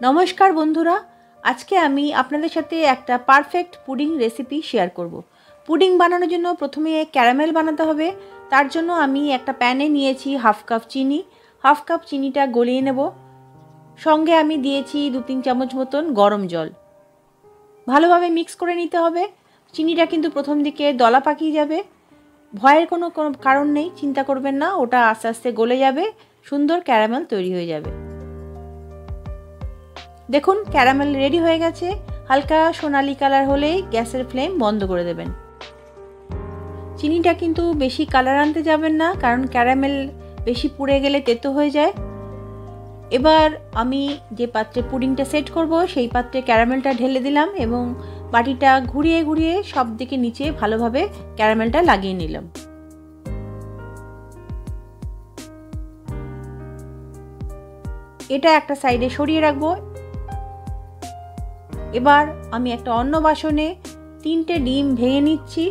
नमस्कार बंधुरा, आज के आमी आपनादेर साथे एकटा पारफेक्ट पुडिंग रेसिपि शेयर करब। पुडिंग बानानोर जोन्नो प्रथमे क्यारामेल बानाते होबे। तार जोन्नो आमी एकटा पैने नियेछि हाफ कप चीनी। हाफ कप चीनीटा गलिये नेब। संगे आमी दियेछि 2-3 चामच मतन गरम जल। भालोभाबे मिक्स करे निते होबे। चीनीटा किन्तु प्रथम दिके दला पाकिये जाबे। भयेर कोनो कारण नेই, चिंता करबेन ना, ओटा आस्ते आस्ते गले जाबे, सुंदर क्यारामेल तैरी हये जाबे। देखुन क्यारामेल रेडी हो गेছে। হালকা সোনালি কালার হলেই গ্যাসের ফ্লেম বন্ধ করে দেবেন। চিনিটা কিন্তু বেশি কালার আনতে যাবেন না, কারণ ক্যারামেল বেশি পুড়ে গেলে তেতো হয়ে যায়। এবার আমি যে পাত্রে পুডিংটা সেট করব সেই পাত্রে ক্যারামেলটা ঢেলে দিলাম এবং বাটিটা ঘুরিয়ে ঘুরিয়ে সব দিকে নিচে ভালোভাবে ক্যারামেলটা লাগিয়ে নিলাম। এটা একটা সাইডে সরিয়ে রাখবো। এবার আমি একটা অন্য বাসনে 3টে ডিম ভেঙে নিচ্ছি।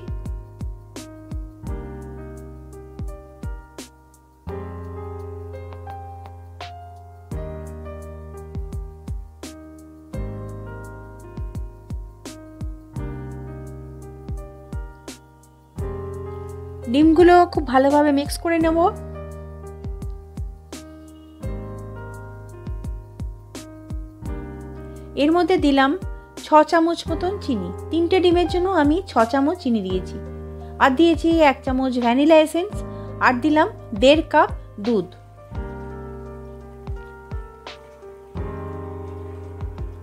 ডিমগুলো খুব ভালোভাবে মিক্স করে নেব। এর মধ্যে দিলাম 6 চামচ মতন চিনি। 3টে ডিমের জন্য আমি 6 চামচ চিনি দিয়েছি। আর দিয়েছি 1 চামচ ভ্যানিলা এসেন্স, আর দিলাম 1.5 কাপ দুধ।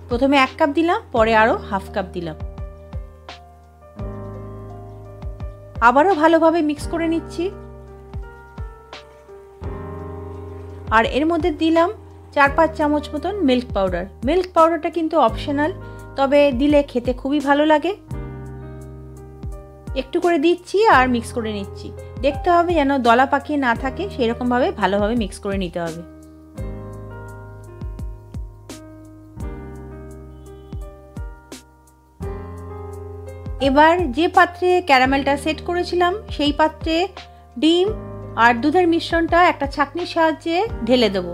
প্রথমে 1 কাপ দিলাম, পরে আরো হাফ কাপ দিলাম। আবারও ভালোভাবে মিক্স করে নিচ্ছি। আর এর মধ্যে দিলাম 4-5 চামচ মতন মিল্ক পাউডার। মিল্ক পাউডারটা কিন্তু অপশনাল, তবে দিলে খেতে খুবই ভালো লাগে। একটু করে দিচ্ছি আর মিক্স করে নিচ্ছি। দেখতে হবে যেন দলা পাকিয়ে না থাকে, সেই রকম ভাবে ভালোভাবে মিক্স করে নিতে হবে। এবার যে পাত্রে ক্যারামেলটা সেট করেছিলাম সেই পাত্রে ডিম আর দুধের মিশ্রণটা একটা ছাঁকনির সাহায্যে ঢেলে দেব।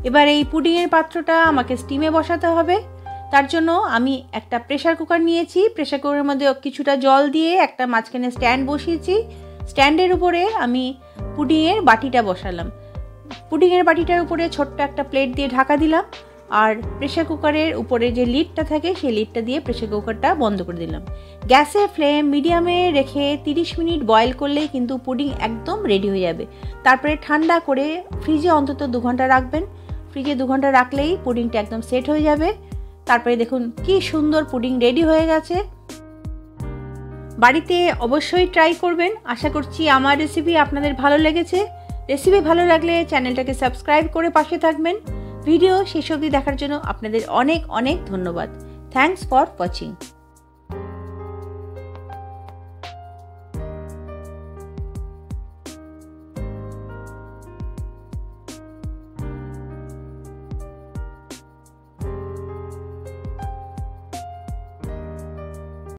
এবার এই পুডিংয়ের পাত্রটা আমাকে স্টিমে বসাতে হবে। তার জন্য আমি একটা প্রেসার কুকার নিয়েছি। প্রেসার কুকারের মধ্যে কিছুটা জল দিয়ে একটা মাঝখানে স্ট্যান্ড বসিয়েছি। স্ট্যান্ডের উপরে আমি পুডিংয়ের বাটিটা বসালাম। পুডিংয়ের বাটিটার উপরে ছোট্ট একটা প্লেট দিয়ে ঢাকা দিলাম। আর প্রেসার কুকারের উপরে যে লিডটা থাকে সেই লিডটা দিয়ে প্রেসার কুকারটা বন্ধ করে দিলাম। গ্যাসের ফ্লেম মিডিয়ামে রেখে 30 মিনিট বয়েল করলেই কিন্তু পুডিং একদম রেডি হয়ে যাবে। তারপরে ঠান্ডা করে ফ্রিজে অন্তত 2 ঘন্টা রাখবেন। ফ্রিজে 2 ঘন্টা রাখলেই পুডিংটা একদম সেট হয়ে যাবে। তারপরে দেখুন কি সুন্দর পুডিং রেডি হয়ে গেছে। বাড়িতে অবশ্যই ট্রাই করবেন। আশা করছি আমার রেসিপি আপনাদের ভালো লেগেছে। রেসিপি ভালো লাগলে চ্যানেলটাকে সাবস্ক্রাইব করে পাশে থাকবেন। ভিডিও শেষ অবধি দেখার জন্য আপনাদের অনেক অনেক ধন্যবাদ। Thanks for watching.